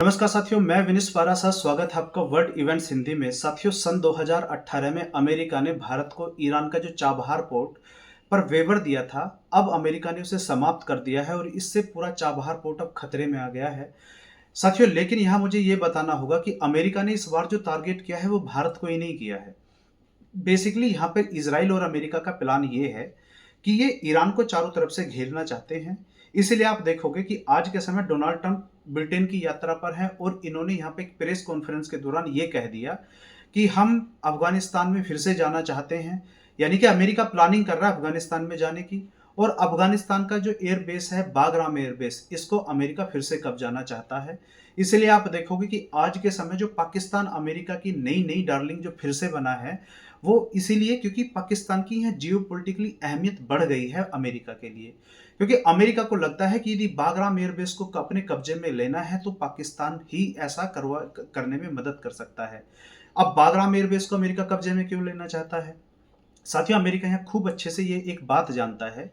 नमस्कार साथियों, मैं विनिश पाराशर स्वागत है आपका वर्ल्ड इवेंट्स हिंदी में। साथियों, सन 2018 में अमेरिका ने भारत को ईरान का जो चाबहार पोर्ट पर वेवर दिया था, अब अमेरिका ने उसे समाप्त कर दिया है और इससे पूरा चाबहार पोर्ट अब खतरे में आ गया है। साथियों, लेकिन यहाँ मुझे ये बताना होगा कि अमेरिका ने इस बार जो टारगेट किया है वो भारत को ही नहीं किया है। बेसिकली यहाँ पर इजराइल और अमेरिका का प्लान ये है कि ये ईरान को चारों तरफ से घेरना चाहते हैं। इसीलिए आप देखोगे कि आज के समय डोनाल्ड ट्रंप ब्रिटेन की यात्रा पर हैं और इन्होंने यहाँ पे एक प्रेस कॉन्फ्रेंस के दौरान ये कह दिया कि हम अफगानिस्तान में फिर से जाना चाहते हैं। यानी कि अमेरिका प्लानिंग कर रहा है अफगानिस्तान में जाने की, और अफगानिस्तान का जो एयर बेस है बागराम एयर बेस, इसको अमेरिका फिर से कब्जाना चाहता है। इसलिए आप देखोगे कि आज के समय जो पाकिस्तान अमेरिका की नई नई डार्लिंग जो फिर से बना है, वो इसीलिए क्योंकि पाकिस्तान की यहाँ जियो पोलिटिकली अहमियत बढ़ गई है अमेरिका के लिए। क्योंकि अमेरिका को लगता है कि यदि बागराम एयरबेस को अपने कब्जे में लेना है तो पाकिस्तान ही ऐसा करने में मदद कर सकता है। अब बागराम एयरबेस को अमेरिका कब्जे में क्यों लेना चाहता है? साथियों, अमेरिका यहाँ खूब अच्छे से ये एक बात जानता है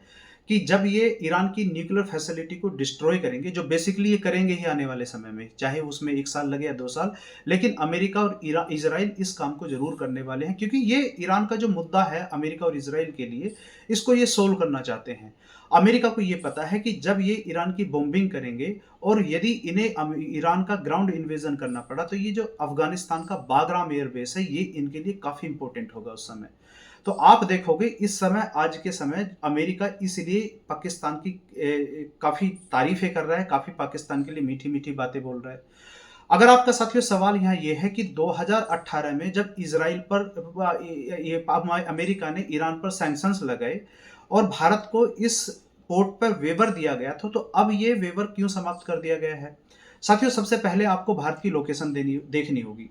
कि जब ये ईरान की न्यूक्लियर फैसिलिटी को डिस्ट्रॉय करेंगे, जो बेसिकली ये करेंगे ही आने वाले समय में, चाहे उसमें 1 साल लगे या 2 साल, लेकिन अमेरिका और इजराइल इस काम को जरूर करने वाले हैं, क्योंकि ये ईरान का जो मुद्दा है अमेरिका और इजराइल के लिए, इसको ये सोल्व करना चाहते हैं। अमेरिका को ये पता है कि जब ये ईरान की बॉम्बिंग करेंगे और यदि इन्हें ईरान का ग्राउंड इन्वेजन करना पड़ा, तो ये जो अफगानिस्तान का बागराम एयरबेस है ये इनके लिए काफी इंपॉर्टेंट होगा उस समय। तो आप देखोगे इस समय, आज के समय, अमेरिका इसलिए पाकिस्तान की काफी तारीफें कर रहा है, काफी पाकिस्तान के लिए मीठी मीठी बातें बोल रहा है। अगर आपका साथियों सवाल यहाँ ये है कि 2018 में जब इजराइल पर ये अमेरिका ने ईरान पर सैंक्शंस लगाए और भारत को इस पोर्ट पर वेवर दिया गया था, तो अब ये वेवर क्यों समाप्त कर दिया गया है? साथियों, सबसे पहले आपको भारत की लोकेशन देखनी होगी।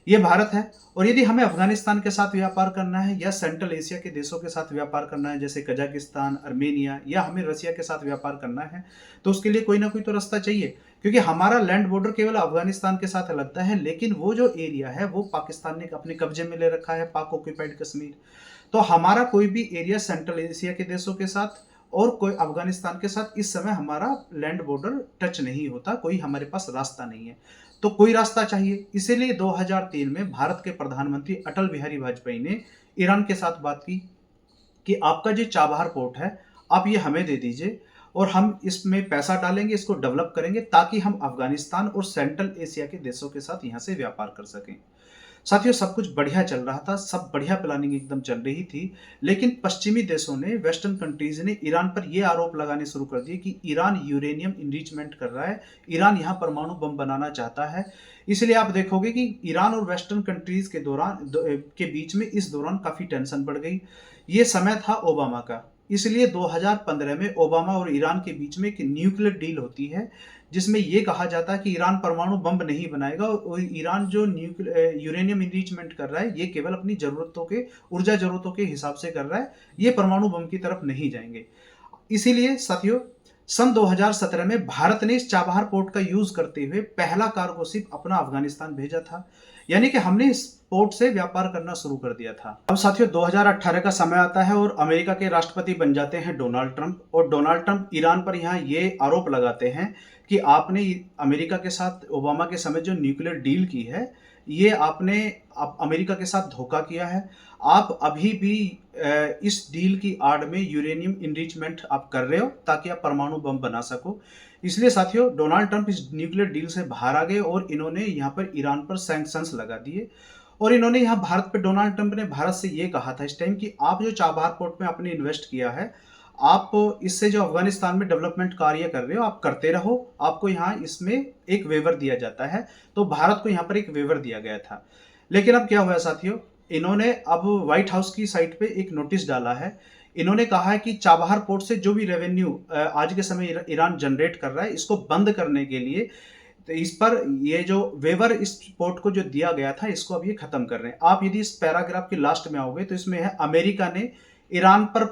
ये भारत है, और यदि हमें अफगानिस्तान के साथ व्यापार करना है या सेंट्रल एशिया के देशों के साथ व्यापार करना है, जैसे कजाकिस्तान, अर्मेनिया, या हमें रसिया के साथ व्यापार करना है, तो उसके लिए कोई ना कोई तो रास्ता चाहिए। क्योंकि हमारा लैंड बॉर्डर केवल अफगानिस्तान के साथ लगता है, लेकिन वो जो एरिया है वो पाकिस्तान ने अपने कब्जे में ले रखा है, पाक ऑक्यूपाइड कश्मीर। तो हमारा कोई भी एरिया सेंट्रल एशिया के देशों के साथ और कोई अफगानिस्तान के साथ इस समय हमारा लैंड बॉर्डर टच नहीं होता, कोई हमारे पास रास्ता नहीं है। तो कोई रास्ता चाहिए। इसीलिए 2003 में भारत के प्रधानमंत्री अटल बिहारी वाजपेयी ने ईरान के साथ बात की कि आपका जो चाबहार पोर्ट है आप ये हमें दे दीजिए और हम इसमें पैसा डालेंगे, इसको डेवलप करेंगे, ताकि हम अफगानिस्तान और सेंट्रल एशिया के देशों के साथ यहाँ से व्यापार कर सकें। साथियों, सब कुछ बढ़िया चल रहा था, सब बढ़िया प्लानिंग एकदम चल रही थी, लेकिन पश्चिमी देशों ने, वेस्टर्न कंट्रीज ने ईरान पर यह आरोप लगाने शुरू कर दिए कि ईरान यूरेनियम इनरिचमेंट कर रहा है, ईरान यहाँ परमाणु बम बनाना चाहता है। इसलिए आप देखोगे कि ईरान और वेस्टर्न कंट्रीज के बीच में इस दौरान काफी टेंशन बढ़ गई। ये समय था ओबामा का, इसलिए 2015 में ओबामा और ईरान के बीच में एक न्यूक्लियर डील होती है, जिसमें यह कहा जाता है कि ईरान परमाणु बम नहीं बनाएगा और ईरान जो यूरेनियम इनरिचमेंट कर रहा है ये केवल अपनी ऊर्जा जरूरतों के हिसाब से कर रहा है, ये परमाणु बम की तरफ नहीं जाएंगे। इसीलिए साथियों, सन 2017 में भारत ने इस चाबहार पोर्ट का यूज करते हुए पहला कार्गो शिप अपना अफगानिस्तान भेजा था। यानी कि हमने इस पोर्ट से व्यापार करना शुरू कर दिया था। अब साथियों, 2018 का समय आता है और अमेरिका के राष्ट्रपति बन जाते हैं डोनाल्ड ट्रंप, और डोनाल्ड ट्रंप ईरान पर यहाँ ये आरोप लगाते हैं कि आपने अमेरिका के साथ ओबामा के समय जो न्यूक्लियर डील की है, ये आपने अमेरिका के साथ धोखा किया है। आप अभी भी इस डील की आड़ में यूरेनियम इनरिचमेंट आप कर रहे हो ताकि आप परमाणु बम बना सको। इसलिए साथियों, डोनाल्ड ट्रंप इस न्यूक्लियर डील से बाहर आ गए और इन्होंने यहाँ पर ईरान पर सैंक्शंस लगा दिए। और इन्होंने यहाँ भारत पे, डोनाल्ड ट्रंप ने भारत से ये कहा था इस टाइम कि आप जो चाबहार पोर्ट में आपने इन्वेस्ट किया है, आप इससे जो अफगानिस्तान में डेवलपमेंट कार्य कर रहे हो आप करते रहो, आपको यहाँ इसमें एक वेवर दिया जाता है। तो भारत को यहाँ पर एक वेवर दिया गया था। लेकिन अब क्या हुआ साथियों, इन्होंने अब व्हाइट हाउस की साइट पे एक नोटिस डाला है। इन्होंने कहा है कि चाबहार पोर्ट से जो भी रेवेन्यू आज के समय ईरान जनरेट कर रहा है, इसको बंद करने के लिए, तो इस पर ये जो वेवर इस पोर्ट को जो दिया गया था, इसको अब ये खत्म कर रहे हैं। आप यदि इस पैराग्राफ के लास्ट में आओगे तो इसमें है, अमेरिका ने ईरान पर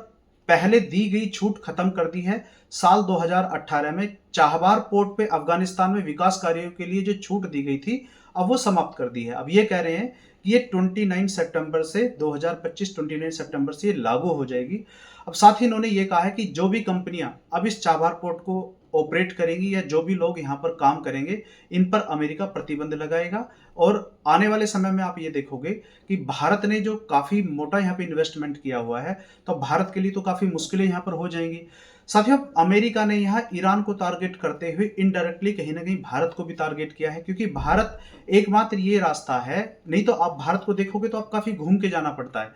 पहले दी गई छूट खत्म कर दी है। साल 2018 में चाबहार पोर्ट पे अफगानिस्तान में विकास कार्यों के लिए जो छूट दी गई थी, अब वो समाप्त कर दी है। अब ये कह रहे हैं कि ये 29 सितंबर से 2025 29 सितंबर से ये लागू हो जाएगी। अब साथ ही इन्होंने ये कहा है कि जो भी कंपनियां अब इस चाबहार पोर्ट को ऑपरेट करेंगी या जो भी लोग यहाँ पर काम करेंगे, इन पर अमेरिका प्रतिबंध लगाएगा। और आने वाले समय में आप ये देखोगे कि भारत ने जो काफ़ी मोटा यहाँ पे इन्वेस्टमेंट किया हुआ है, तो भारत के लिए तो काफ़ी मुश्किलें यहाँ पर हो जाएंगी। साथियों, अमेरिका ने यहाँ ईरान को टारगेट करते हुए इनडायरेक्टली कहीं ना कहीं भारत को भी टारगेट किया है, क्योंकि भारत एकमात्र ये रास्ता है, नहीं तो आप भारत को देखोगे तो आप काफ़ी घूम के जाना पड़ता है।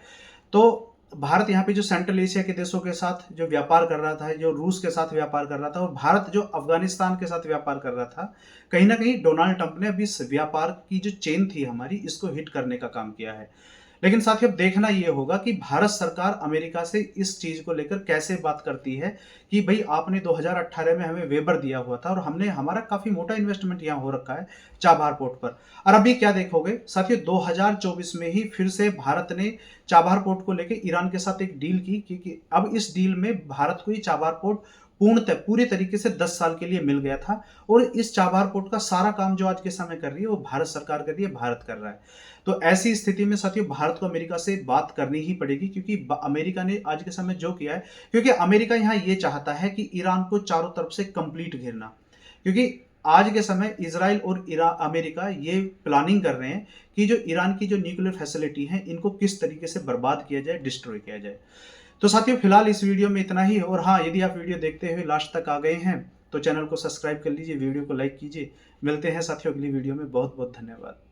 तो भारत यहाँ पे जो सेंट्रल एशिया के देशों के साथ जो व्यापार कर रहा था, जो रूस के साथ व्यापार कर रहा था, और भारत जो अफगानिस्तान के साथ व्यापार कर रहा था, कहीं ना कहीं डोनाल्ड ट्रंप ने अभी इस व्यापार की जो चेन थी हमारी, इसको हिट करने का काम किया है। लेकिन साथियों, अब देखना ये होगा कि भारत सरकार अमेरिका से इस चीज को लेकर कैसे बात करती है कि भाई आपने 2018 में हमें वेबर दिया हुआ था और हमने हमारा काफी मोटा इन्वेस्टमेंट यहाँ हो रखा है चाबहार पोर्ट पर। और अभी क्या देखोगे साथियों, 2024 में ही फिर से भारत ने चाबहार पोर्ट को लेकर ईरान के साथ एक डील की, क्योंकि अब इस डील में भारत को ही चाबहार पोर्ट पूरे तरीके से 10 साल के लिए मिल गया था। और इस चाबहार पोर्ट का सारा काम जो आज के समय कर रही है वो भारत सरकार कर रही है, भारत कर रहा है। तो ऐसी स्थिति में साथियों, भारत को अमेरिका से बात करनी ही पड़ेगी, क्योंकि अमेरिका ने आज के समय जो किया है, क्योंकि अमेरिका यहाँ ये चाहता है कि ईरान को चारों तरफ से कंप्लीट घेरना, क्योंकि आज के समय इजराइल और अमेरिका ये प्लानिंग कर रहे हैं कि जो ईरान की जो न्यूक्लियर फैसिलिटी है, इनको किस तरीके से बर्बाद किया जाए, डिस्ट्रॉय किया जाए। तो साथियों, फिलहाल इस वीडियो में इतना ही। और हाँ, यदि आप वीडियो देखते हुए लास्ट तक आ गए हैं तो चैनल को सब्सक्राइब कर लीजिए, वीडियो को लाइक कीजिए। मिलते हैं साथियों अगली वीडियो में। बहुत बहुत धन्यवाद।